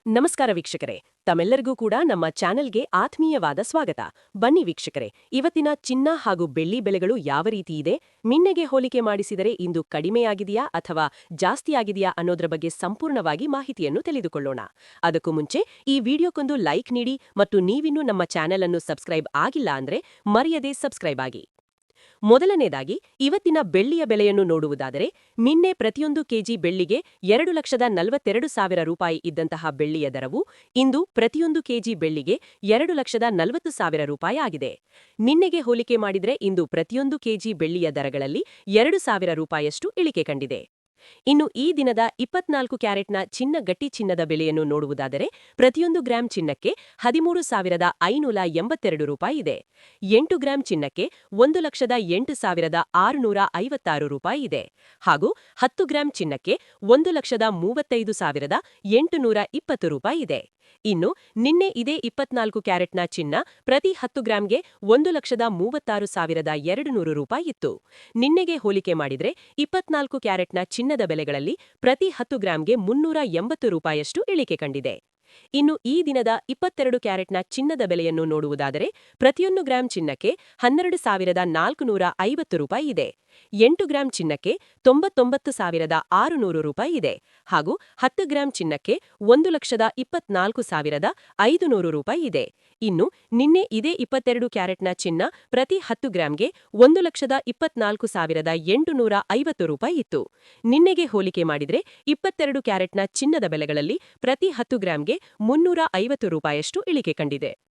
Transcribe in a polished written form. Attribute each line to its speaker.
Speaker 1: ನಮಸ್ಕಾರ ವೀಕ್ಷಕರೇ, ತಮ್ಮೆಲ್ಲರಿಗೂ ಕೂಡ ನಮ್ಮ ಚಾನೆಲ್ಗೆ ಆತ್ಮೀಯವಾದ ಸ್ವಾಗತ. ಬನ್ನಿ ವೀಕ್ಷಕರೇ, ಇವತ್ತಿನ ಚಿನ್ನ ಹಾಗೂ ಬೆಳ್ಳಿ ಬೆಲೆಗಳು ಯಾವ ರೀತಿ ಇದೆ, ನಿನ್ನೆಗೆ ಹೋಲಿಕೆ ಮಾಡಿಸಿದರೆ ಇಂದು ಕಡಿಮೆಯಾಗಿದೆಯಾ ಅಥವಾ ಜಾಸ್ತಿಯಾಗಿದೆಯಾ ಅನ್ನೋದ್ರ ಬಗ್ಗೆ ಸಂಪೂರ್ಣವಾಗಿ ಮಾಹಿತಿಯನ್ನು ತಿಳಿದುಕೊಳ್ಳೋಣ. ಅದಕ್ಕೂ ಮುಂಚೆ ಈ ವಿಡಿಯೋಕ್ಕೊಂದು ಲೈಕ್ ನೀಡಿ ಮತ್ತು ನೀವಿನ್ನೂ ನಮ್ಮ ಚಾನೆಲ್ ಅನ್ನು ಸಬ್ಸ್ಕ್ರೈಬ್ ಆಗಿಲ್ಲ ಅಂದ್ರೆ ಮರೆಯದೆ ಸಬ್ಸ್ಕ್ರೈಬ್ ಆಗಿ. ಮೊದಲನೇದಾಗಿ ಇವತ್ತಿನ ಬೆಳ್ಳಿಯ ಬೆಲೆಯನ್ನು ನೋಡುವುದಾದರೆ, ನಿನ್ನೆ ಪ್ರತಿಯೊಂದು ಕೆಜಿ ಬೆಳ್ಳಿಗೆ 2,42,000 ರೂಪಾಯಿ ಇದ್ದಂತಹ ಬೆಳ್ಳಿಯ ದರವು ಇಂದು ಪ್ರತಿಯೊಂದು ಕೆಜಿ ಬೆಳ್ಳಿಗೆ 2,40,000 ರೂಪಾಯಿ ಆಗಿದೆ. ನಿನ್ನೆಗೆ ಹೋಲಿಕೆ ಮಾಡಿದರೆ ಇಂದು ಪ್ರತಿಯೊಂದು ಕೆಜಿ ಬೆಳ್ಳಿಯ ದರಗಳಲ್ಲಿ 2,000 ರೂಪಾಯಿಯಷ್ಟು ಇಳಿಕೆ ಕಂಡಿದೆ. ಇನ್ನು ಈ ದಿನದ 24 ಕ್ಯಾರೆಟ್ನ ಚಿನ್ನ ಗಟ್ಟಿ ಚಿನ್ನದ ಬೆಲೆಯನ್ನು ನೋಡುವುದಾದರೆ, ಪ್ರತಿಯೊಂದು ಗ್ರಾಂ ಚಿನ್ನಕ್ಕೆ 13,582 ರೂಪಾಯಿ ಇದೆ. 8 ಗ್ರಾಂ ಚಿನ್ನಕ್ಕೆ 1,08,656 ರೂಪಾಯಿ ಇದೆ. ಹಾಗೂ 10 ಗ್ರಾಂ ಚಿನ್ನಕ್ಕೆ 1,35,820 ರೂಪಾಯಿ ಇದೆ. ಇನ್ನು ನಿನ್ನೆ ಇದೇ 24 ಕ್ಯಾರೆಟ್ನ ಚಿನ್ನ ಪ್ರತಿ 10 ಗ್ರಾಂಗೆ 1,36,200 ರೂಪಾಯಿ ಇತ್ತು. ನಿನ್ನೆಗೆ ಹೋಲಿಕೆ ಮಾಡಿದರೆ 24 ಕ್ಯಾರೆಟ್ನ ಚಿನ್ನದ ಬೆಲೆಗಳಲ್ಲಿ ಪ್ರತಿ 10 ಗ್ರಾಂಗೆ 380 ರೂಪಾಯಿಯಷ್ಟು ಇಳಿಕೆ ಕಂಡಿದೆ. ಇನ್ನು ಈ ದಿನದ 22 ಕ್ಯಾರೆಟ್ನ ಚಿನ್ನದ ಬೆಲೆಯನ್ನು ನೋಡುವುದಾದರೆ, ಪ್ರತಿಯೊಂದು ಗ್ರಾಂ ಚಿನ್ನಕ್ಕೆ 12,450 ರೂಪಾಯಿ ಇದೆ. 8 ಗ್ರಾಂ ಚಿನ್ನಕ್ಕೆ 99,600 ರೂಪಾಯಿ ಇದೆ. ಹಾಗೂ 10 ಗ್ರಾಂ ಚಿನ್ನಕ್ಕೆ 1,24,500 ರೂಪಾಯಿ ಇದೆ. ಇನ್ನು ನಿನ್ನೆ ಇದೇ 22 ಕ್ಯಾರೆಟ್ನ ಚಿನ್ನ ಪ್ರತಿ 10 ಗ್ರಾಂಗೆ 1,24,850 ರೂಪಾಯಿ ಇತ್ತು. ನಿನ್ನೆಗೆ ಹೋಲಿಕೆ ಮಾಡಿದರೆ 22 ಕ್ಯಾರೆಟ್ನ ಚಿನ್ನದ ಬೆಲೆಗಳಲ್ಲಿ ಪ್ರತಿ 10 ಗ್ರಾಂಗೆ 350 ರೂಪಾಯಿಯಷ್ಟು ಇಳಿಕೆ ಕಂಡಿದೆ.